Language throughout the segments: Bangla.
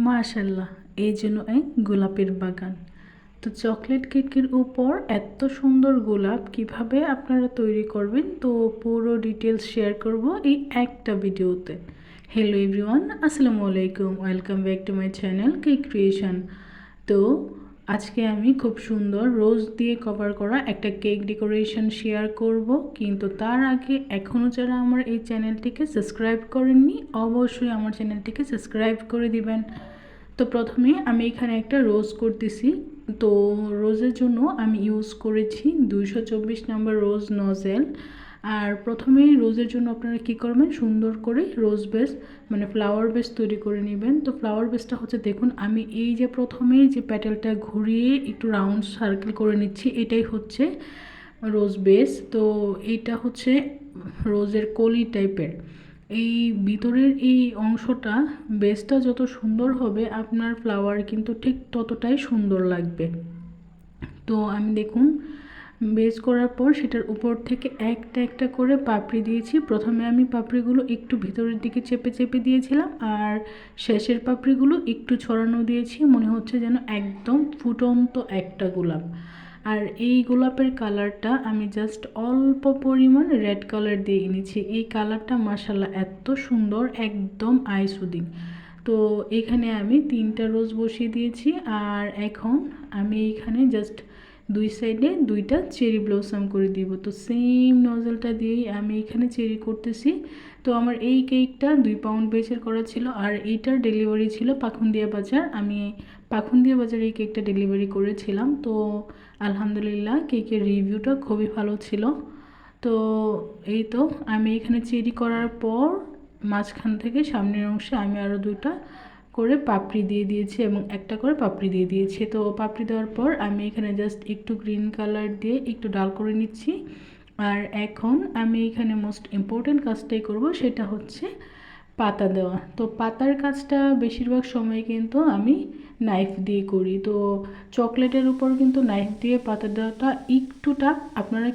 মাশাল্লাহ, এই জন্য এক গোলাপের বাগান। তো চকলেট কেকের উপর এত সুন্দর গোলাপ কিভাবে আপনারা তৈরি করবেন, তো পুরো ডিটেলস শেয়ার করব এই একটা ভিডিওতে। হ্যালো এভরিওয়ান, আসসালামু আলাইকুম, welcome back to my channel cake creation. তো আজকে আমি খুব সুন্দর রোজ দিয়ে কভার করা একটা কেক ডেকোরেশন শেয়ার করব, কিন্তু তার আগে এখনও যারা আমার এই চ্যানেলটিকে সাবস্ক্রাইব করেননি অবশ্যই আমার চ্যানেলটিকে সাবস্ক্রাইব করে দিবেন। তো প্রথমে আমি এখানে একটা রোজ করতেছি। তো রোজের জন্য আমি ইউজ করেছি 224 নম্বর রোজ নজেল। আর প্রথমেই রোজের জন্য আপনারা কী করবেন, সুন্দর করে রোজ বেস মানে ফ্লাওয়ার বেস তৈরি করে নেবেন। তো ফ্লাওয়ার বেসটা হচ্ছে, দেখুন আমি এই যে প্রথমেই যে প্যাটেলটা ঘুরিয়ে একটু রাউন্ড সার্কেল করে নিচ্ছি, এটাই হচ্ছে রোজ বেস। তো এইটা হচ্ছে রোজের কলি টাইপের। এই ভিতরের এই অংশটা বেসটা যত সুন্দর হবে আপনার ফ্লাওয়ার কিন্তু ঠিক ততটাই সুন্দর লাগবে। তো আমি দেখুন বেস করার পর সেটার উপর থেকে একটা একটা করে পাপড়ি দিয়েছি। প্রথমে আমি পাপড়িগুলো একটু ভিতরের দিকে চেপে চেপে দিয়েছিলাম, আর শেষের পাপড়িগুলো একটু ছড়ানো দিয়েছি, মনে হচ্ছে যেন একদম ফুটন্ত একটা গোলাপ। আর এই গোলাপের কালারটা আমি জাস্ট অল্প পরিমাণ রেড কালার দিয়ে এনেছি। এই কালারটা মাশাআল্লাহ এত সুন্দর, একদম আই সুদিং। তো এখানে আমি 3টা রোজ বসিয়ে দিয়েছি, আর এখন আমি এখানে জাস্ট দুই সাইডে 2টা চেরি ব্লসম করে দিব। তো সেম নজলটা দিয়েই আমি এখানে চেরি করতেছি। তো আমার এই কেকটা 2 পাউন্ড বেসের করা ছিল, আর এইটার ডেলিভারি ছিল পাখুন্দিয়া বাজার। আমি পাখুন্দিয়া বাজারে এই কেকটা ডেলিভারি করেছিলাম। তো আলহামদুলিল্লাহ কেকের রিভিউটা খুবই ভালো ছিল। তো এই তো আমি এখানে চেরি করার পর মাঝখান থেকে সামনের অংশে আমি আরও 2টা করে পাপড়ি দিয়ে দিয়েছি এবং একটা করে পাপড়ি দিয়ে দিয়েছি। তো পাপড়ি দেওয়ার পর আমি এখানে জাস্ট একটু গ্রিন কালার দিয়ে একটু ডাল করে নিচ্ছি। আর এখন আমি এখানে মোস্ট ইম্পর্টেন্ট কাজটাই করব, সেটা হচ্ছে পাতা দেওয়া। তো পাতার কাজটা বেশিরভাগ সময় কিন্তু আমি নাইফ দিয়ে করি। তো চকলেটের উপর কিন্তু নাইফ দিয়ে পাতা দেওয়াটা একটু টাফ। আপনারা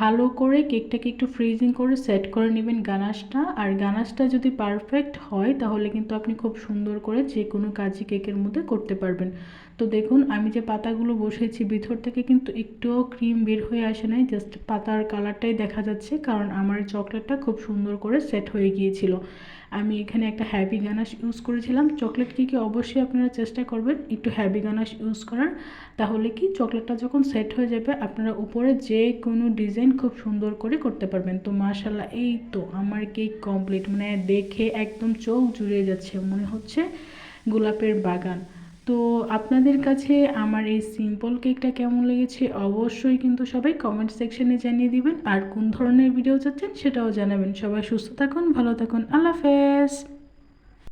ভালো করে কেকটাকে একটু ফ্রিজিং করে সেট করে নেবেন গানাশটা। আর গানাশটা যদি পারফেক্ট হয় তাহলে কিন্তু আপনি খুব সুন্দর করে যে কোনো কাজই কেকের মধ্যে করতে পারবেন। তো দেখুন আমি যে পাতাগুলো বসিয়েছি ভিতর থেকে কিন্তু একটুও ক্রিম বের হয়ে আসে নাই, জাস্ট পাতার কালারটাই দেখা যাচ্ছে, কারণ আমার চকলেটটা খুব সুন্দর করে সেট হয়ে গিয়েছিল। আমি এখানে একটা হ্যাভি গানাশ ইউজ করেছিলাম। চকলেট কেকে অবশ্যই আপনারা চেষ্টা করবেন একটু হ্যাভি গানাশ ইউজ করার, তাহলে কি চকলেটটা যখন সেট হয়ে যাবে আপনারা উপরে যে কোনো ডিজাইন খুব সুন্দর করে করতে পারবেন। তো মাশাআল্লাহ এই তো আমার কেক কমপ্লিট, মানে দেখে একদম চোখ জুড়িয়ে যাচ্ছে, মনে হচ্ছে গোলাপের বাগান। তো আপনাদের কাছে আমার এই সিম্পল কেকটা কেমন লেগেছে অবশ্যই কিন্তু সবাই কমেন্ট সেকশনে জানিয়ে দিবেন, আর কোন ধরনের ভিডিও চাচ্ছেন সেটাও জানাবেন। সবাই সুস্থ থাকুন, ভালো থাকুন, আল্লাহ হাফেজ।